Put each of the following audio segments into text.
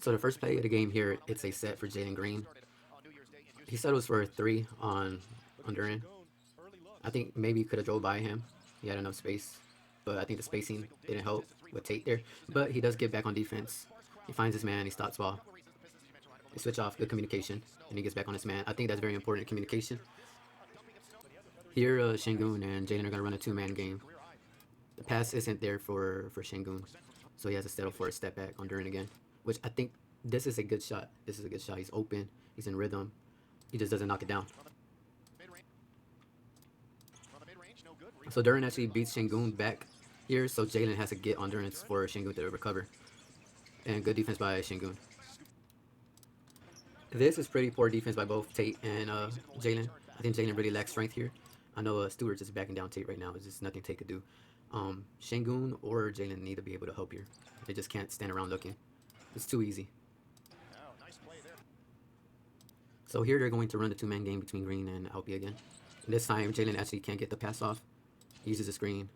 So the first play of the game here, it's a set for Jalen Green. He settles for a three on Duran. I think maybe he could have drove by him. He had enough space, but I think the spacing didn't help with Tate there. But he does get back on defense. He finds his man. He stops ball. They switch off, good communication, and he gets back on his man. I think that's very important, communication. Here, Shingun and Jalen are gonna run a two-man game. The pass isn't there for Shingun, so he has to settle for a step back on Duran again, which I think this is a good shot. This is a good shot. He's open. He's in rhythm. He just doesn't knock it down. So Duran actually beats Shingun back here, so Jalen has to get on Duran for Shingun to recover. And good defense by Shingun. This is pretty poor defense by both Tate and Jalen. I think Jalen really lacks strength here. I know Stewart's just backing down Tate right now. There's just nothing Tate could do. Shingun or Jalen need to be able to help here. They just can't stand around looking. It's too easy. So here they're going to run the two-man game between Green and Alpi again. And this time Jalen actually can't get the pass off. He uses the screen.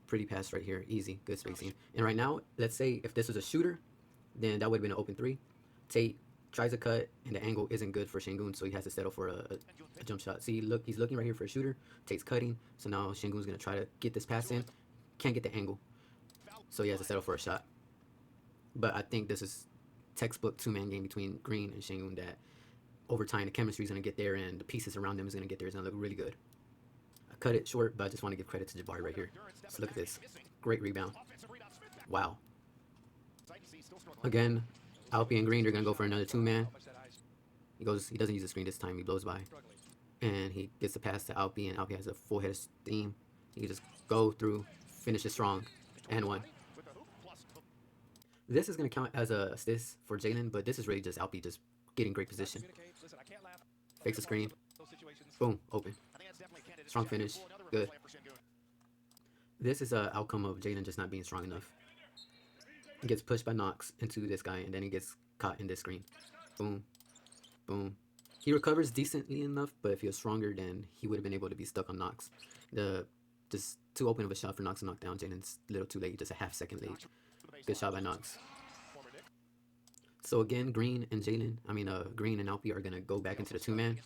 Pretty pass right here. Easy. Good spacing. And right now, let's say if this was a shooter, then that would have been an open three. Tate tries a cut, and the angle isn't good for Shingun, so he has to settle for a jump shot. See, look, he's looking right here for a shooter. Tate's cutting, so now Shingun's going to try to get this pass in. Can't get the angle, so he has to settle for a shot. But I think this is textbook two-man game between Green and Shingun that over time the chemistry is going to get there, and the pieces around them is going to get there. It's going to look really good. I cut it short, but I just want to give credit to Jabari right here. So look at this. Great rebound. Wow. Again, Alpi and Green are gonna go for another two-man. He doesn't use the screen this time. He blows by, and he gets the pass to Alpi, and Alpi has a full head of steam. He can just go through, finish it strong, and one. This is gonna count as a assist for Jalen, but this is really just Alpi just getting great position. Fakes the screen. Boom, open. Strong finish. Good. This is an outcome of Jalen just not being strong enough. He gets pushed by Knox into this guy, and then he gets caught in this screen. Boom. Boom. He recovers decently enough, but if he was stronger, then he would have been able to be stuck on Knox. Just too open of a shot for Knox to knock down. Jalen's a little too late, just a half second late. Good shot by Knox. So again, Green and Green and Alpi are going to go back into the two-man.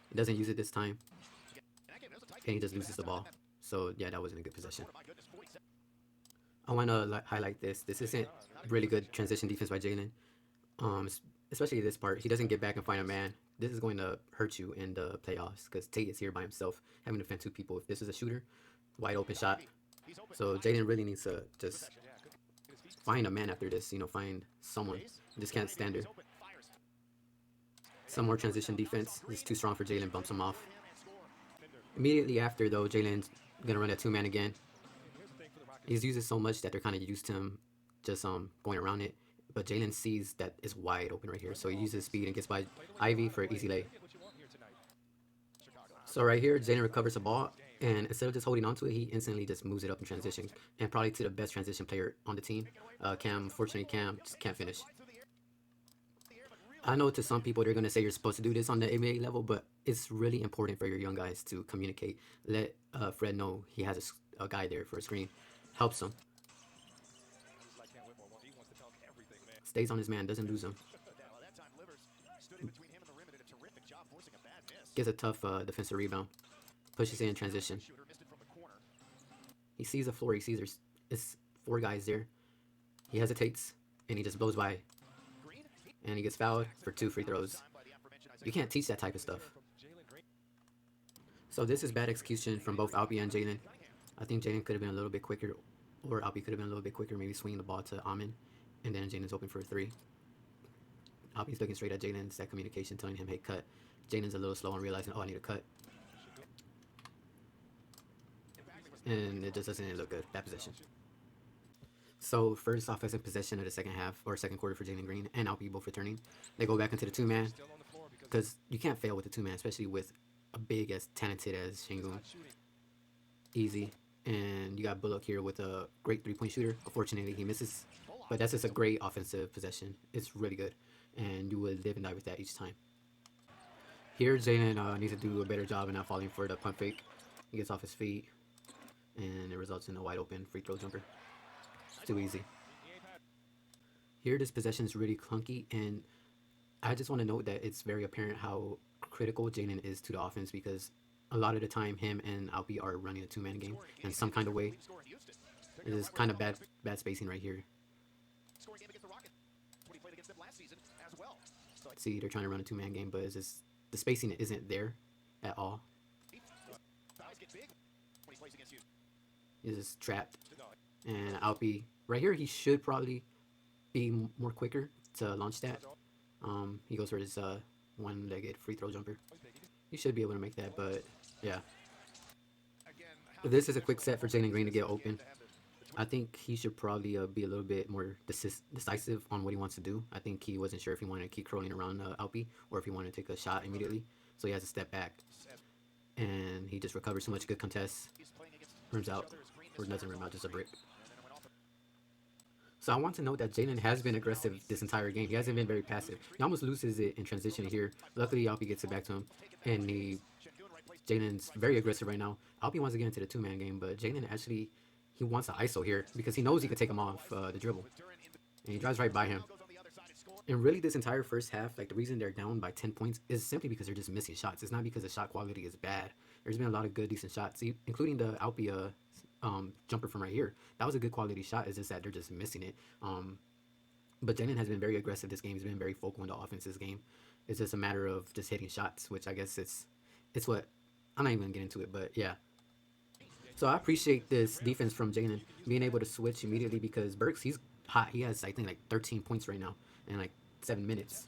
He doesn't use it this time, and he just loses the ball. So yeah, that wasn't a good possession. I want to highlight this. This isn't really good transition defense by Jalen. Especially this part. He doesn't get back and find a man. This is going to hurt you in the playoffs because Tate is here by himself, having to defend two people. If this is a shooter, wide open shot. So Jalen really needs to just find a man after this. Find someone. He just can't stand it. Some more transition defense. It's too strong for Jalen. Bumps him off. Immediately after, though, Jalen's gonna run that two-man again. He's used it so much that they're kind of used to him just going around it. But Jalen sees that it's wide open right here, so he uses speed and gets by Ivy for an easy lay. So right here, Jalen recovers the ball, and instead of just holding onto it, he instantly just moves it up in transition, and probably to the best transition player on the team, Cam. Fortunately, Cam just can't finish. I know to some people they're gonna say you're supposed to do this on the NBA level, but it's really important for your young guys to communicate. Let Fred know he has a guy there for a screen. Helps him. Stays on his man, doesn't lose him. Gets a tough defensive rebound. Pushes in transition. He sees the floor. He sees there's four guys there. He hesitates, and he just blows by. And he gets fouled for 2 free throws. You can't teach that type of stuff. So this is bad execution from both Alpi and Jalen. I think Jalen could have been a little bit quicker, or Alpi could have been a little bit quicker, maybe swinging the ball to Amin, and then Jalen's open for a three. Alpi's looking straight at Jalen. It's that communication telling him, hey, cut. Jalen's a little slow on realizing, oh, I need a cut. And it just doesn't look good. Bad possession. So first offensive possession of the second half, or second quarter for Jalen Green and Alpi both returning. They go back into the two-man, because you can't fail with the two-man, especially with a big as talented as Shingun. Easy. And you got Bullock here with a great three-point shooter. Unfortunately, he misses. But that's just a great offensive possession. It's really good. And you would live and die with that each time. Here, Jalen needs to do a better job in not falling for the pump fake. He gets off his feet, and it results in a wide open free throw jumper. It's too easy. Here, this possession is really clunky, and I just want to note that it's very apparent how critical Jalen is to the offense because a lot of the time, him and Alpi are running a two-man game in some kind of way. It is kind of bad spacing right here. See, they're trying to run a two-man game, but it's just the spacing isn't there at all. He's just trapped, and Alpi right here. He should probably be more quicker to launch that. He goes for his one-legged free throw jumper. He should be able to make that, but yeah. This is a quick set for Jalen Green to get open. I think he should probably be a little bit more decisive on what he wants to do. I think he wasn't sure if he wanted to keep curling around Alpi or if he wanted to take a shot immediately. So he has to step back. And he just recovers so much good contests. Rims out. Or doesn't rim out, just a brick. So I want to note that Jalen has been aggressive this entire game. He hasn't been very passive. He almost loses it in transition here. Luckily, Alpi gets it back to him. And Jalen's very aggressive right now. Alpi wants to get into the two-man game, but Jalen actually, he wants to ISO here because he knows he could take him off the dribble. And he drives right by him. And really, this entire first half, like the reason they're down by 10 points is simply because they're just missing shots. It's not because the shot quality is bad. There's been a lot of good, decent shots, including the Alpi jumper from right here. That was a good quality shot. It's just that they're just missing it. But Jalen has been very aggressive this game. He's been very focal in the offense this game. It's just a matter of just hitting shots, which I guess it's what I'm not even gonna get into it, but yeah. So I appreciate this defense from Jalen being able to switch immediately because Burks, he's hot. He has, I think, like 13 points right now in like 7 minutes.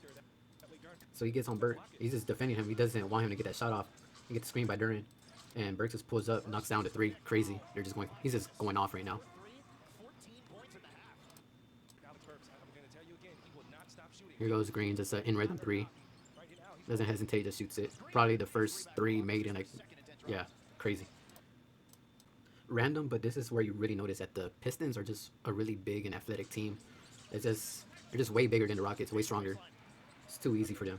So he gets on Burke. He's just defending him. He doesn't want him to get that shot off. He gets screened by Duran. And Burks just pulls up, knocks down to 3. Crazy. He's just going off right now. Here goes Green, just in rhythm 3. Doesn't hesitate, just shoots it. Probably the first 3 made in like, yeah, crazy. Random, but this is where you really notice that the Pistons are just a really big and athletic team. They're just way bigger than the Rockets, way stronger. It's too easy for them.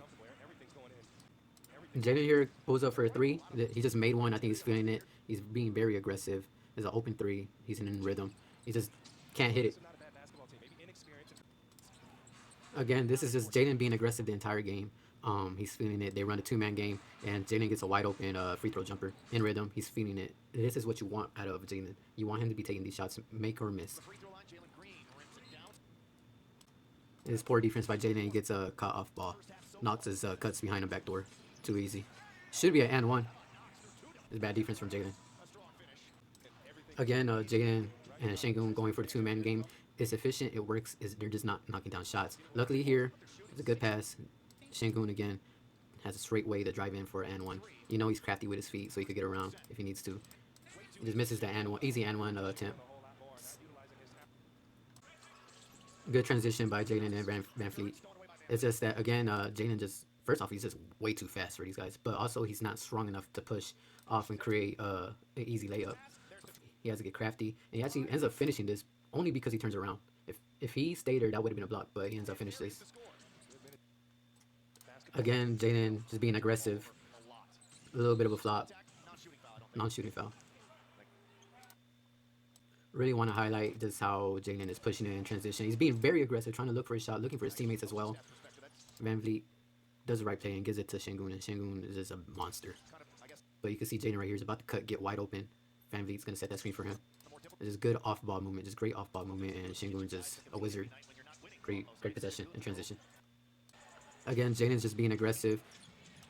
Jalen here pulls up for a 3. He just made one. I think he's feeling it. He's being very aggressive. There's an open 3. He's in rhythm. He just can't hit it. Again, this is just Jalen being aggressive the entire game. He's feeling it. They run a two-man game, and Jalen gets a wide open free throw jumper in rhythm. He's feeling it. This is what you want out of Jalen. You want him to be taking these shots, make or miss. It's poor defense by Jalen. He gets a cut off ball. Knocks his cuts behind him back door. Too easy. Should be an and one. It's bad defense from Jalen. Again, Jalen and Şengün going for the two-man game. It's efficient. It works. They're just not knocking down shots. Luckily here, it's a good pass. Şengün again has a straight way to drive in for an and one. You know he's crafty with his feet, so he could get around if he needs to. He just misses the and one, easy and one attempt. Good transition by Jalen and Van Fleet. It's just that again, Jalen just first off he's just way too fast for these guys, but also he's not strong enough to push off and create an easy layup. He has to get crafty, and he actually ends up finishing this only because he turns around. If he stayed there, that would have been a block, but he ends up finishing this. Again, Jalen just being aggressive. A little bit of a flop. Non-shooting foul. Really want to highlight just how Jalen is pushing it in transition. He's being very aggressive, trying to look for a shot, looking for his teammates as well. Van Vliet does the right play and gives it to Şengün, and Şengün is just a monster. But you can see Jalen right here is about to cut, get wide open. Van Vliet's going to set that screen for him. It's just good off-ball movement, just great off-ball movement, and Şengün just a wizard. Great possession and transition. Again, Jalen's just being aggressive,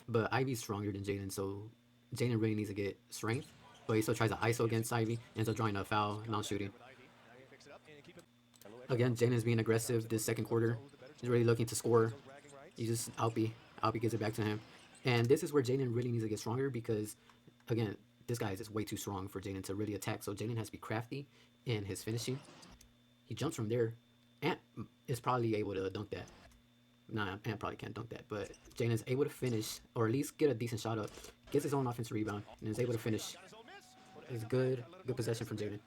but Ivy's stronger than Jalen, so Jalen really needs to get strength. But he still tries to ISO against Ivy, ends up drawing a foul, non-shooting. Again, Jalen's being aggressive this second quarter. He's really looking to score. He's just Alpi gives it back to him. And this is where Jalen really needs to get stronger because, again, this guy is just way too strong for Jalen to really attack. So Jalen has to be crafty in his finishing. He jumps from there. Ant is probably able to dunk that. Nah, Ant probably can't dunk that. But Jalen's able to finish, or at least get a decent shot up. Gets his own offensive rebound, and is able to finish. It's good possession from Jalen.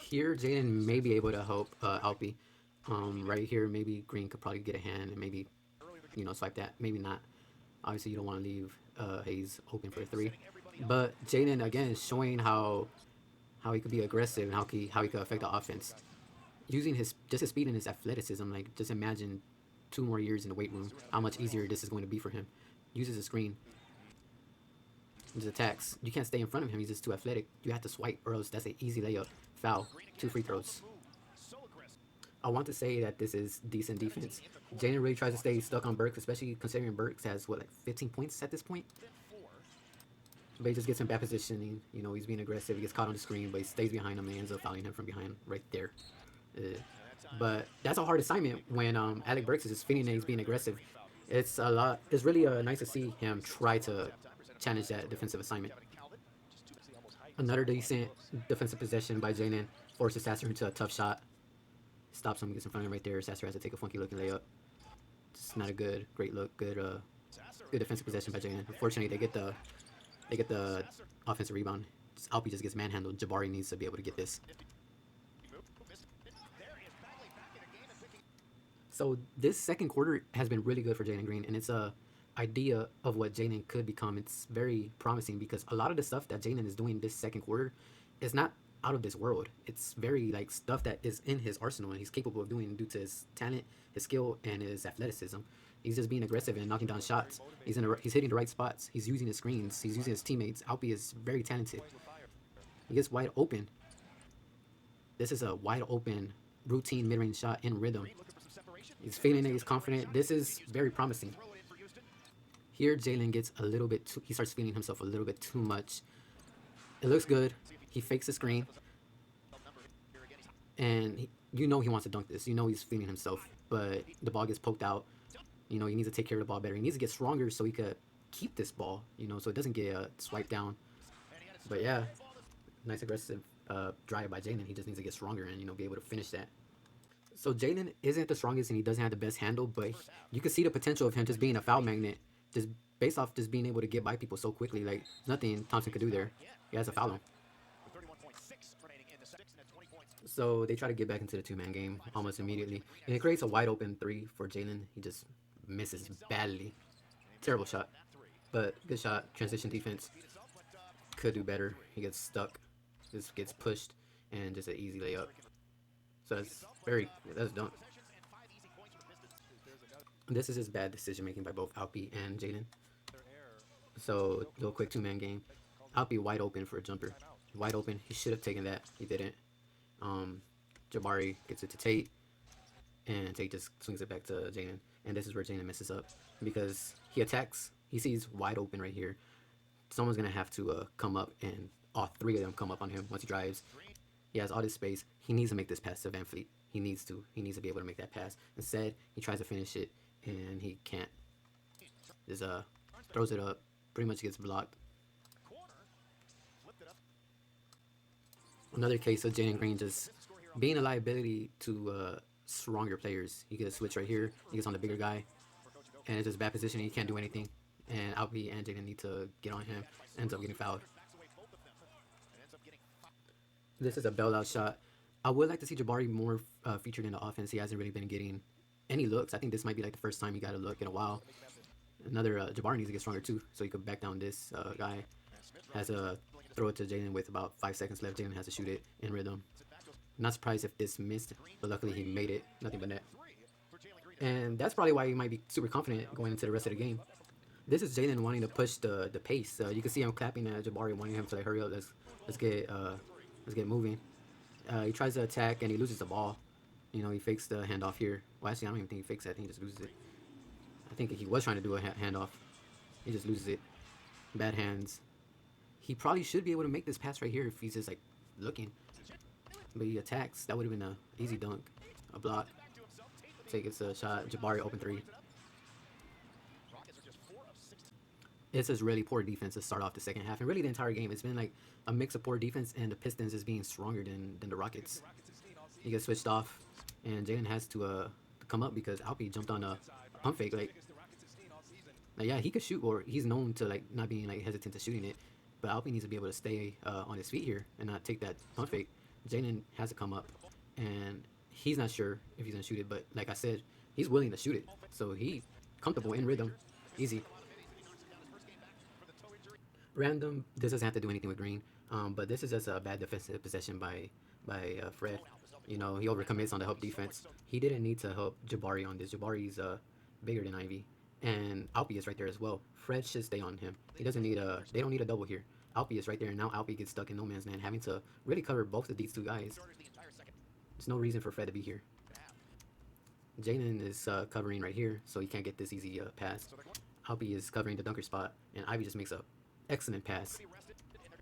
Here, Jalen may be able to help Alpi. Right here, maybe Green could probably get a hand and maybe, swipe that. Maybe not. Obviously, you don't want to leave Hayes open for a 3. But Jalen, again, is showing how he could be aggressive and how he could affect the offense. using his speed and his athleticism. Like, just imagine 2 more years in the weight room, how much easier this is going to be for him. Uses a screen, his attacks. You can't stay in front of him. He's just too athletic. You have to swipe, or else that's an easy layup. Foul. 2 free throws. I want to say that this is decent defense. Jalen really tries to stay stuck on Burks, especially considering Burks has, what, like 15 points at this point? But he just gets in bad positioning. You know, he's being aggressive. He gets caught on the screen, but he stays behind him and ends up fouling him from behind right there. But that's a hard assignment when Alec Burks is just feeding and he's being aggressive. It's a lot. It's really nice to see him try to challenge that defensive assignment. Another decent defensive possession by Jalen forces Sasser into a tough shot. Stops him, gets in front of him right there. Sasser has to take a funky looking layup. It's not a great look. Good defensive possession by Jalen. Unfortunately, they get the offensive rebound. Alpi just gets manhandled. Jabari needs to be able to get this. So this second quarter has been really good for Jalen Green, and it's a idea of what Jalen could become. It's very promising because a lot of the stuff that Jalen is doing this second quarter is not out of this world. It's very like stuff that is in his arsenal and he's capable of doing due to his talent, his skill, and his athleticism. He's just being aggressive and knocking down shots. He's hitting the right spots. He's using his screens. He's using his teammates. Alpi is very talented. He gets wide open. This is a wide open routine mid-range shot in rhythm. He's feeling it. He's confident. This is very promising. Here, Jalen gets a little bit too... He starts feeling himself a little bit too much. It looks good. He fakes the screen. And you know he wants to dunk this. You know he's feeling himself. But the ball gets poked out. You know, he needs to take care of the ball better. He needs to get stronger so he could keep this ball. You know, so it doesn't get swiped down. But yeah, nice aggressive drive by Jalen. He just needs to get stronger and, you know, be able to finish that. So Jalen isn't the strongest and he doesn't have the best handle, but you can see the potential of him just being a foul magnet, just based off just being able to get by people so quickly. Like, nothing Thompson could do there. He has to foul him. So they try to get back into the two-man game almost immediately. And it creates a wide open three for Jalen. He just misses badly. Terrible shot. But good shot. Transition defense. Could do better. He gets stuck. Just gets pushed. And just an easy layup. So that's done. This is just bad decision making by both Alpi and Jalen. So little quick two-man game. Alpi wide open for a jumper. Wide open. He should have taken that. He didn't. Jabari gets it to Tate, and Tate just swings it back to Jalen. And this is where Jalen messes up because he attacks. He sees wide open right here. Someone's gonna have to come up, and all three of them come up on him once he drives. He has all this space. He needs to make this pass to Van Fleet. He needs to be able to make that pass. Instead, he tries to finish it, and he can't. Just throws it up. Pretty much gets blocked. Another case of Jalen Green just being a liability to stronger players. He gets a switch right here. He gets on the bigger guy, and it's just bad positioning. He can't do anything. And Alpi and Jalen need to get on him. Ends up getting fouled. This is a bailout shot. I would like to see Jabari more featured in the offense. He hasn't really been getting any looks. I think this might be like the first time he got a look in a while. Another Jabari needs to get stronger too, so he could back down this guy. Has a throw it to Jalen with about 5 seconds left. Jalen has to shoot it in rhythm. Not surprised if this missed, but luckily he made it. Nothing but net. And that's probably why he might be super confident going into the rest of the game. This is Jalen wanting to push the pace. You can see him clapping at Jabari, wanting him to like, hurry up. Let's get moving. He tries to attack and he loses the ball. You know, he fakes the handoff here. Well, actually, I don't even think he fakes it. I think he just loses it. I think he was trying to do a handoff. He just loses it. Bad hands. He probably should be able to make this pass right here if he's just like looking. But he attacks. That would have been an easy dunk. A block. Take it to a shot. Jabari open three. It's just really poor defense to start off the second half. And really the entire game. It's been like a mix of poor defense and the Pistons is being stronger than the Rockets. He gets switched off. And Jalen has to come up because Alpi jumped on a pump fake. Like, yeah, he could shoot, or he's known to like not being like hesitant to shooting it. But Alpi needs to be able to stay on his feet here and not take that pump fake. Jalen has to come up, and he's not sure if he's gonna shoot it. But like I said, he's willing to shoot it, so he's comfortable in rhythm, easy. Random. This doesn't have to do anything with Green, but this is just a bad defensive possession by Fred. You know, he overcommits on the help defense. He didn't need to help Jabari on this. Jabari's bigger than Ivy. And Alpi is right there as well. Fred should stay on him. He doesn't need a, they don't need a double here. Alpi is right there, and now Alpi gets stuck in no man's land, having to really cover both of these two guys. There's no reason for Fred to be here. Jalen is covering right here, so he can't get this easy pass. Alpi is covering the dunker spot, and Ivy just makes a excellent pass.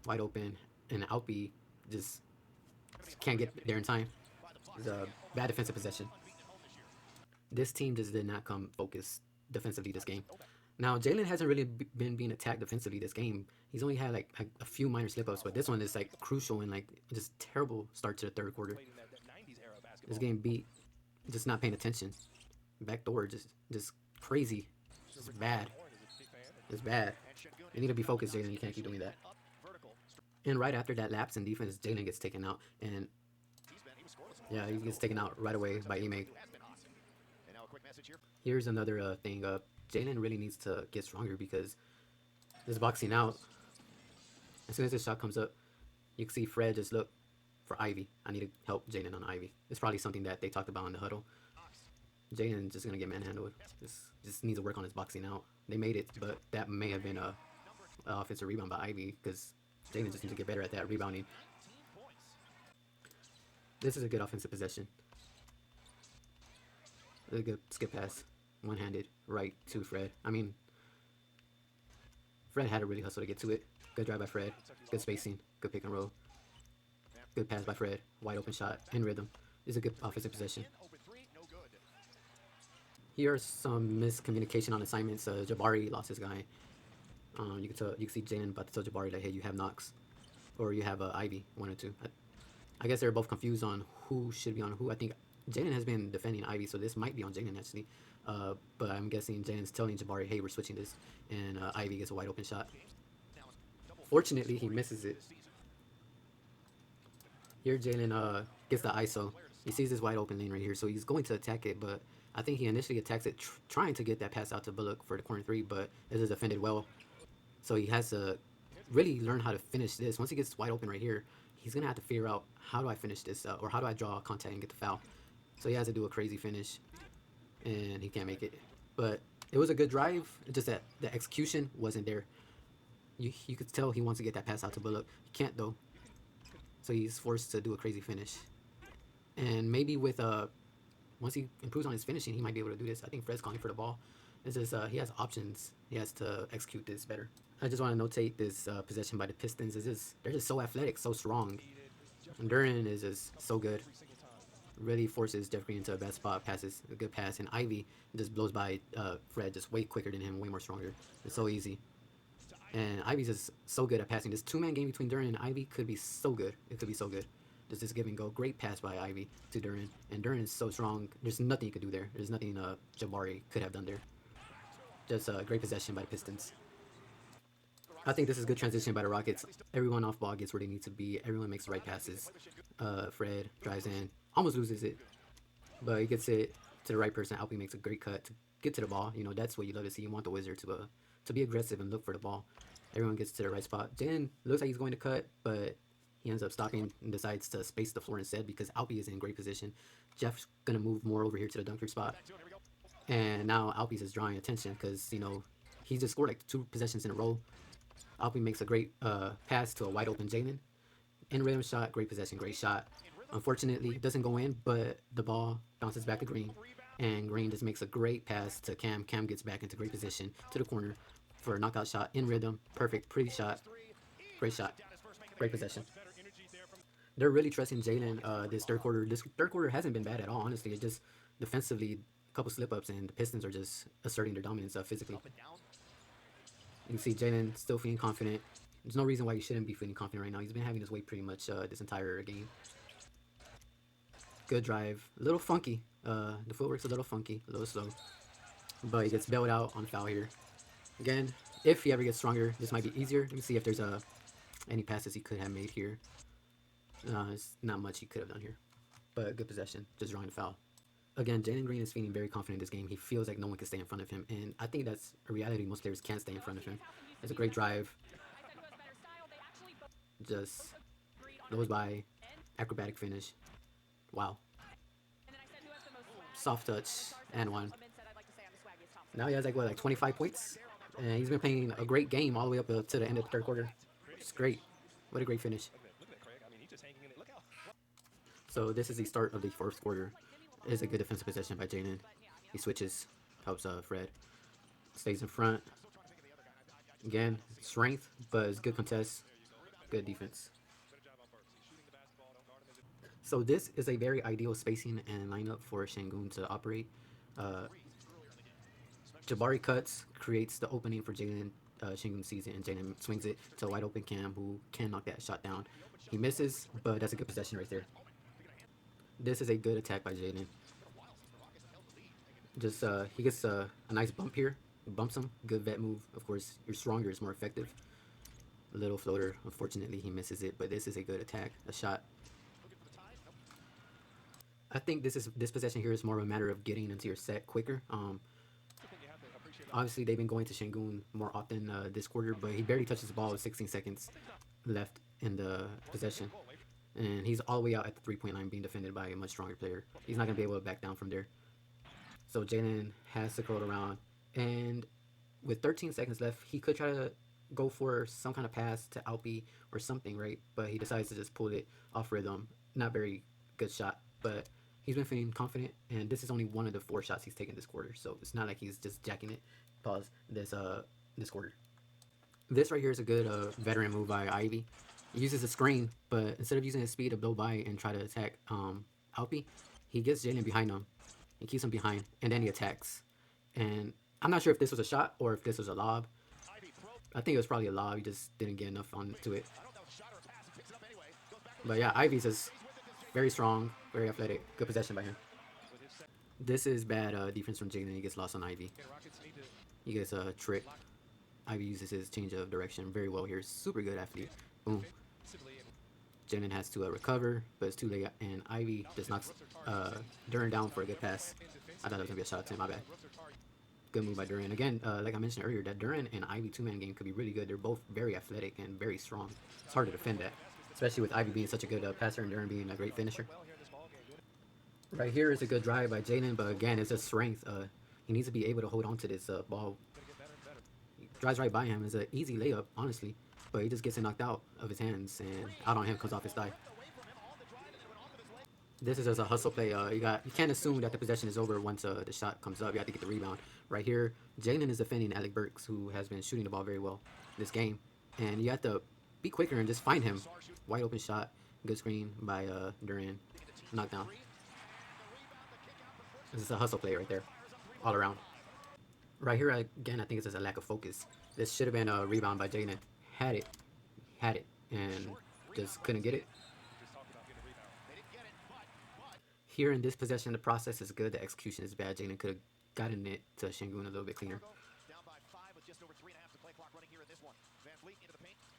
Wide open, and Alpi just can't get there in time. It's a bad defensive possession. This team just did not come focused defensively this game. Now, Jalen hasn't really been being attacked defensively this game. He's only had like a few minor slip-ups, but this one is like crucial and like just terrible start to the third quarter. This game beat, just not paying attention. Backdoor, just crazy. It's bad. It's bad. You need to be focused, Jalen. You can't keep doing that. And right after that lapse in defense, Jalen gets taken out, and yeah, he gets taken out right away by Ime. Here's another thing. Jalen really needs to get stronger because this boxing out. As soon as this shot comes up, you can see Fred just look for Ivy. I need to help Jalen on Ivy. It's probably something that they talked about in the huddle. Jalen just gonna get manhandled. Just needs to work on his boxing out. They made it, but that may have been a offensive rebound by Ivy because Jalen just needs to get better at that rebounding. This is a good offensive possession. A good skip pass, one-handed, right to Fred. I mean, Fred had to really hustle to get to it. Good drive by Fred. Good spacing. Good pick and roll. Good pass by Fred. Wide open shot in rhythm. This is a good offensive possession. Here are some miscommunication on assignments. Jabari lost his guy. You can see Jalen about to tell Jabari like, hey, you have Knox, or you have Ivy, one or two. I guess they're both confused on who should be on who. I think Jalen has been defending Ivy, so this might be on Jalen actually. But I'm guessing Jalen's telling Jabari, hey, we're switching this, and Ivy gets a wide open shot. Fortunately, he misses it. Here, Jalen gets the ISO. He sees this wide open lane right here, so he's going to attack it, but I think he initially attacks it trying to get that pass out to Bullock for the corner three, but it is defended well. So he has to really learn how to finish this. Once he gets wide open right here, he's going to have to figure out, how do I finish this, or how do I draw contact and get the foul? So he has to do a crazy finish, and he can't make it. But it was a good drive, it's just that the execution wasn't there. You could tell he wants to get that pass out to Bullock. He can't, though. So he's forced to do a crazy finish. And maybe with once he improves on his finishing, he might be able to do this. I think Fred's calling for the ball. It's just he has options. He has to execute this better. I just want to notate this possession by the Pistons. They're just so athletic, so strong. And Duran is just so good. Really forces Jeff Green into a bad spot, passes a good pass, and Ivy just blows by Fred just way quicker than him, way more stronger. It's so easy. And Ivy's just so good at passing. This two-man game between Duran and Ivy could be so good. It could be so good. Just this give and go. Great pass by Ivy to Duran. And Duran is so strong. There's nothing you could do there. There's nothing Jabari could have done there. Just a great possession by the Pistons. I think this is good transition by the Rockets. Everyone off ball gets where they need to be. Everyone makes the right passes. Fred drives in. Almost loses it. But he gets it to the right person. Alpi makes a great cut to get to the ball. You know, that's what you love to see. You want the Wizard to be aggressive and look for the ball. Everyone gets to the right spot. Jalen looks like he's going to cut, but he ends up stopping and decides to space the floor instead because Alpi is in great position. Jeff's going to move more over here to the dunker spot. And now Alpi's is drawing attention because, you know, he just scored like 2 possessions in a row. Alpi makes a great pass to a wide open Jalen. In rhythm shot, great possession, great shot. Unfortunately, it doesn't go in, but the ball bounces back to Green. And Green just makes a great pass to Cam. Cam gets back into great position to the corner for a knockout shot in rhythm. Perfect, pretty shot. Great shot. Great possession. They're really trusting Jalen this third quarter. This third quarter hasn't been bad at all, honestly. It's just defensively, a couple slip-ups, and the Pistons are just asserting their dominance physically. You can see Jalen still feeling confident. There's no reason why he shouldn't be feeling confident right now. He's been having his way pretty much this entire game. Good drive. A little funky. The footwork's a little funky, a little slow. But he gets bailed out on foul here. Again, if he ever gets stronger, this might be easier. Let me see if there's any passes he could have made here. It's not much he could have done here. But good possession, just drawing the foul. Again, Jalen Green is feeling very confident in this game. He feels like no one can stay in front of him. And I think that's a reality. Most players can't stay in front of him. It's a great drive. Just goes by. Acrobatic finish. Wow. Soft touch and one. Now he has like what, like 25 points, and he's been playing a great game all the way up to the end of the third quarter. It's great. What a great finish. So this is the start of the fourth quarter. It is a good defensive possession by Jalen. He switches, helps Fred, stays in front. Again, strength, but it's good contest, good defense. So this is a very ideal spacing and lineup for Şengün to operate. Uh, Jabari cuts, creates the opening for Jalen. Şengün sees it, and Jalen swings it to a wide open Cam, who can knock that shot down. He misses, but that's a good possession right there. This is a good attack by Jalen. Just he gets a nice bump here, bumps him. Good vet move. Of course, you're stronger, it's more effective. A little floater. Unfortunately, he misses it, but this is a good attack, a shot. I think this possession here is more of a matter of getting into your set quicker. Obviously, they've been going to Şengün more often this quarter, but he barely touches the ball with 16 seconds left in the possession. And he's all the way out at the three-point line being defended by a much stronger player. He's not going to be able to back down from there. So Jalen has to curl around. And with 13 seconds left, he could try to go for some kind of pass to Alpi or something, right? But he decides to just pull it off rhythm. Not very good shot, but he's been feeling confident, and this is only one of the 4 shots he's taken this quarter, so it's not like he's just jacking it. Pause. This quarter. This right here is a good veteran move by Ivy. He uses a screen, but instead of using his speed to blow by and try to attack Alpi, he gets Jalen behind him. He keeps him behind, and then he attacks. And I'm not sure if this was a shot or if this was a lob. I think it was probably a lob. He just didn't get enough onto it. But yeah, Ivy's just very strong, very athletic. Good possession by him. This is bad defense from Jalen. He gets lost on Ivy. He gets a trick. Ivy uses his change of direction very well here. Super good athlete. Boom. Jalen has to recover, but it's too late, and Ivy just knocks Duran down for a good pass. I thought that was going to be a shot to him, my bad. Good move by Duran. Again, like I mentioned earlier, that Duran and Ivy two-man game could be really good. They're both very athletic and very strong. It's hard to defend that, especially with Ivy being such a good passer and Duran being a great finisher. Right here is a good drive by Jalen, but again, it's just strength. He needs to be able to hold on to this ball. He drives right by him. It's an easy layup, honestly, but he just gets it knocked out of his hands, and out on him, comes off his thigh. This is just a hustle play. You can't assume that the possession is over once the shot comes up. You have to get the rebound. Right here, Jalen is defending Alec Burks, who has been shooting the ball very well this game, and you have to be quicker and just find him. Wide open shot, good screen by Duran, knockdown. This is a hustle play right there, all around. Right here, again, I think it's just a lack of focus. This should have been a rebound by Jalen. Had it, and just couldn't get it. Here in this possession, the process is good. The execution is bad. Jalen could have gotten it to Şengün a little bit cleaner.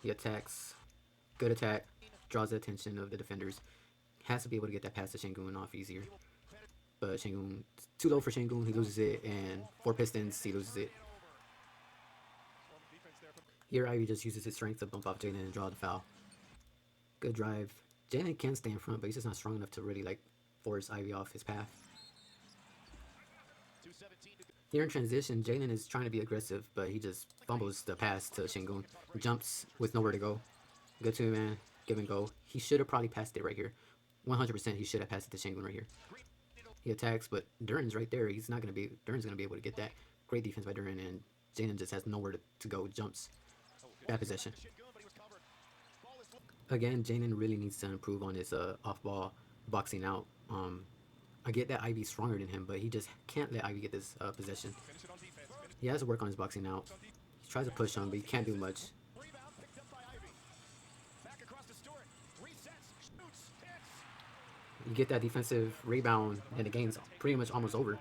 He attacks. Good attack. Draws the attention of the defenders. Has to be able to get that pass to Şengün off easier. But Şengün, too low for Şengün. He loses it. And for Pistons, he loses it. Here, Ivy just uses his strength to bump off Jalen and draw the foul. Good drive. Jalen can stay in front, but he's just not strong enough to really force Ivy off his path. Here in transition, Jalen is trying to be aggressive, but he just fumbles the pass to Şengün. Jumps with nowhere to go. Good two-man, give and go. He should have probably passed it right here. 100% he should have passed it to Şengün right here. He attacks, but Duran's right there. Duran's going to be able to get that. Great defense by Duran, and Jalen just has nowhere to go. Jumps. Bad possession. Again, Jalen really needs to improve on his off-ball boxing out. I get that Ivy's stronger than him, but he just can't let Ivy get this possession. He has to work on his boxing out. He tries to push him, but he can't do much. You get that defensive rebound, and the game's pretty much almost over.